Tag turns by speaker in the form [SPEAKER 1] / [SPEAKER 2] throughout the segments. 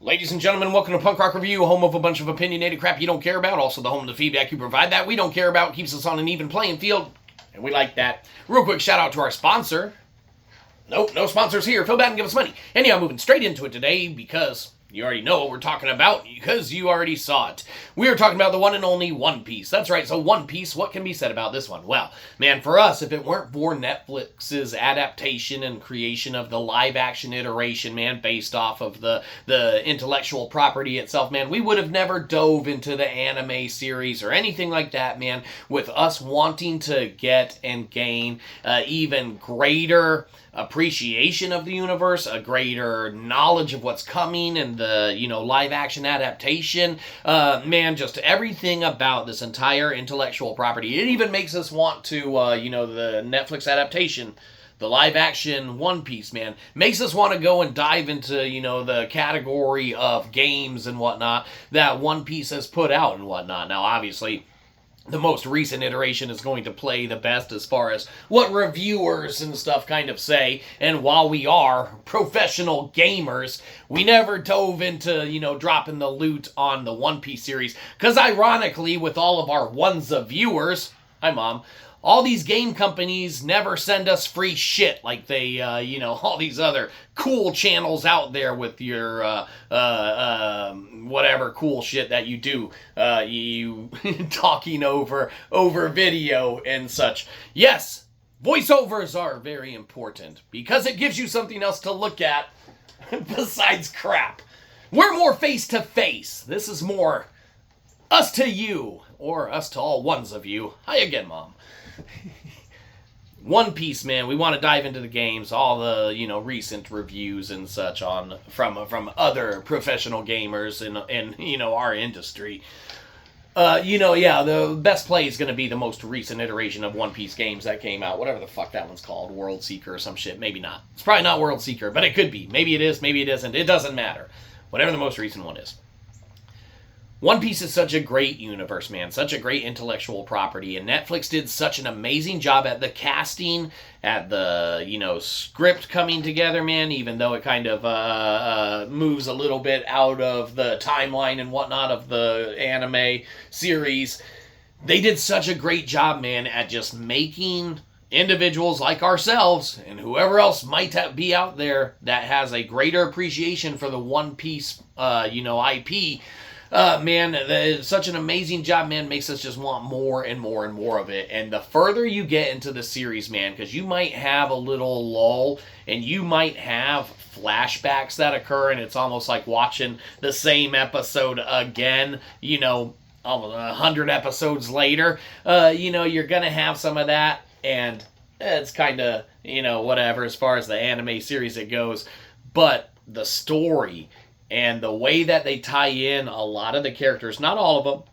[SPEAKER 1] Ladies and gentlemen, welcome to Punk Rock Review, home of a bunch of opinionated crap you don't care about, also the home of the feedback you provide that we don't care about, keeps us on an even playing field, and we like that. Real quick shout out to our sponsor. Nope, no sponsors here. Feel bad and give us money. Anyhow, moving straight into it today because you already know what we're talking about because you already saw it. We are talking about the one and only One Piece. That's right, so One Piece, what can be said about this one? Well, man, for us, if it weren't for Netflix's adaptation and creation of the live-action iteration, man, based off of the intellectual property itself, man, we would have never dove into the anime series or anything like that, man, with us wanting to get and gain even greater appreciation of the universe, a greater knowledge of what's coming and the, live action adaptation. Man, just everything about this entire intellectual property. It even makes us want to, the Netflix adaptation, the live action One Piece, man, makes us want to go and dive into, the category of games and whatnot that One Piece has put out and whatnot. Now, obviously, the most recent iteration is going to play the best as far as what reviewers and stuff kind of say. And while we are professional gamers, we never dove into, dropping the loot on the One Piece series. Because ironically, with all of our One's viewers, hi Mom, all these game companies never send us free shit like they, all these other cool channels out there with your, whatever cool shit that you do, you talking over video and such. Yes, voiceovers are very important because it gives you something else to look at besides crap. We're more face to face. This is more us to you, or us to all ones of you. Hi again, Mom. One Piece, man, we want to dive into the games, all the, recent reviews and such on from other professional gamers in our industry. The best play is going to be the most recent iteration of One Piece games that came out, whatever the fuck that one's called, World Seeker or some shit, maybe not. It's probably not World Seeker, but it could be. Maybe it is, maybe it isn't. It doesn't matter. Whatever the most recent one is. One Piece is such a great universe, man. Such a great intellectual property. And Netflix did such an amazing job at the casting, at the, script coming together, man, even though it kind of moves a little bit out of the timeline and whatnot of the anime series. They did such a great job, man, at just making individuals like ourselves and whoever else might be out there that has a greater appreciation for the One Piece, IP. Man, such an amazing job, man, makes us just want more and more and more of it. And the further you get into the series, man, because you might have a little lull and you might have flashbacks that occur and it's almost like watching the same episode again, almost 100 episodes later, you're going to have some of that. And it's kind of, whatever as far as the anime series it goes. But the story and the way that they tie in a lot of the characters, not all of them,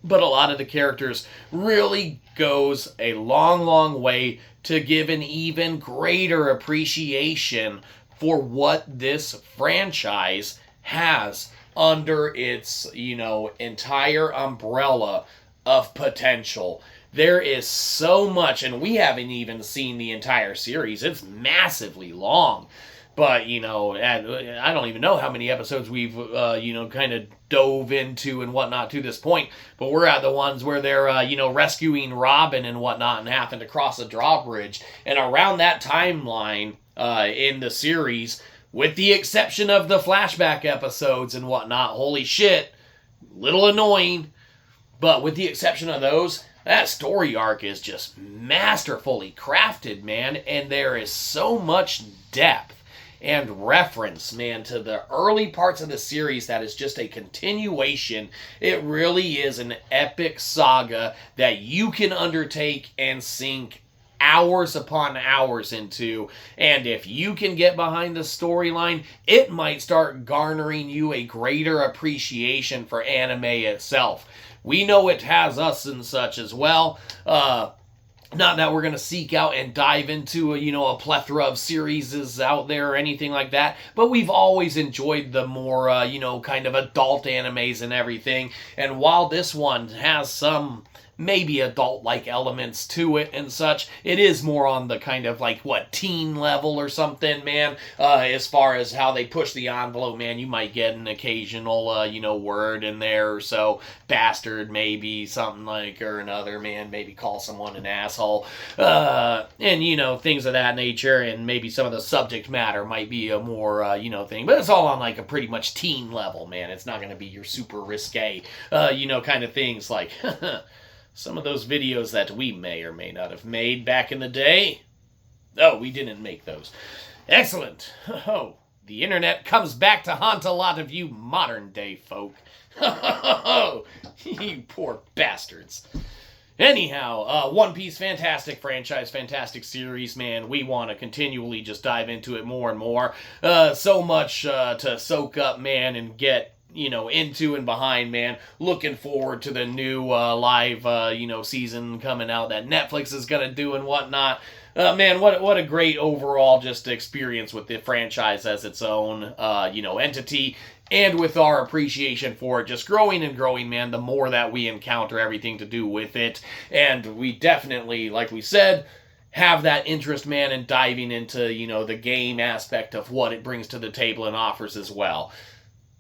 [SPEAKER 1] but a lot of the characters really goes a long, long way to give an even greater appreciation for what this franchise has under its, entire umbrella of potential. There is so much, and we haven't even seen the entire series. It's massively long. But, I don't even know how many episodes we've, kind of dove into and whatnot to this point. But we're at the ones where they're, rescuing Robin and whatnot and having to cross a drawbridge. And around that timeline in the series, with the exception of the flashback episodes and whatnot, holy shit, little annoying. But with the exception of those, that story arc is just masterfully crafted, man. And there is so much depth and reference, man, to the early parts of the series that is just a continuation. It really is an epic saga that you can undertake and sink hours upon hours into. And if you can get behind the storyline, it might start garnering you a greater appreciation for anime itself. We know it has us and such as well. Not that we're going to seek out and dive into a plethora of series out there or anything like that, but we've always enjoyed the more, kind of adult animes and everything. And while this one has some maybe adult-like elements to it and such. It is more on the kind of like, what, teen level or something, man. As far as how they push the envelope, man, you might get an occasional, word in there or so. Bastard, maybe, something like, or another, man, maybe call someone an asshole. And, things of that nature, and maybe some of the subject matter might be a more, thing. But it's all on like a pretty much teen level, man. It's not going to be your super risque, kind of things like some of those videos that we may or may not have made back in the day. Oh, we didn't make those. Excellent. Oh, the internet comes back to haunt a lot of you modern day folk. You poor bastards. Anyhow, One Piece, fantastic franchise, fantastic series, man. We want to continually just dive into it more and more. So much to soak up, man, and get into and behind, man. Looking forward to the new live, season coming out that Netflix is going to do and whatnot. Man, what a great overall just experience with the franchise as its own, entity. And with our appreciation for it just growing and growing, man, the more that we encounter everything to do with it. And we definitely, like we said, have that interest, man, in diving into, the game aspect of what it brings to the table and offers as well.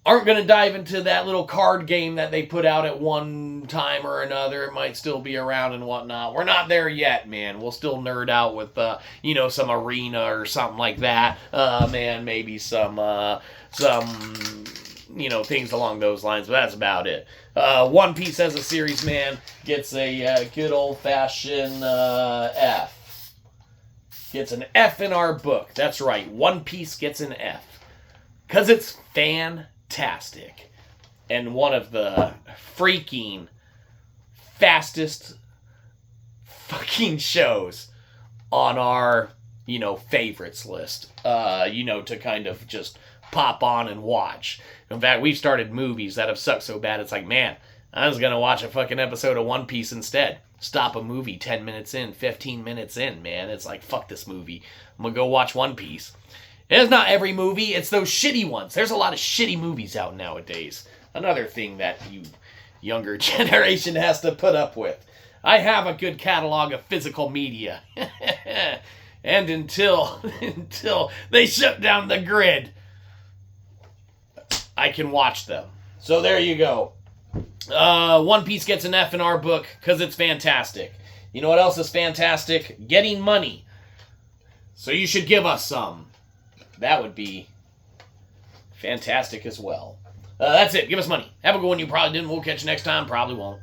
[SPEAKER 1] Aren't going to dive into that little card game that they put out at one time or another. It might still be around and whatnot. We're not there yet, man. We'll still nerd out with, some arena or something like that. Man, maybe some, things along those lines, but that's about it. One Piece as a series, man, gets a good old-fashioned F. Gets an F in our book. That's right. One Piece gets an F. Because it's fantastic. And one of the freaking fastest fucking shows on our, favorites list. To kind of just pop on and watch. In fact, we've started movies that have sucked so bad, it's like, man, I was going to watch a fucking episode of One Piece instead. Stop a movie 10 minutes in, 15 minutes in, man. It's like, fuck this movie. I'm going to go watch One Piece. And it's not every movie, it's those shitty ones. There's a lot of shitty movies out nowadays. Another thing that you younger generation has to put up with. I have a good catalog of physical media. And until they shut down the grid, I can watch them. So there you go. One Piece gets an F in our book because it's fantastic. You know what else is fantastic? Getting money. So you should give us some. That would be fantastic as well. That's it. Give us money. Have a good one. You probably didn't. We'll catch you next time. Probably won't.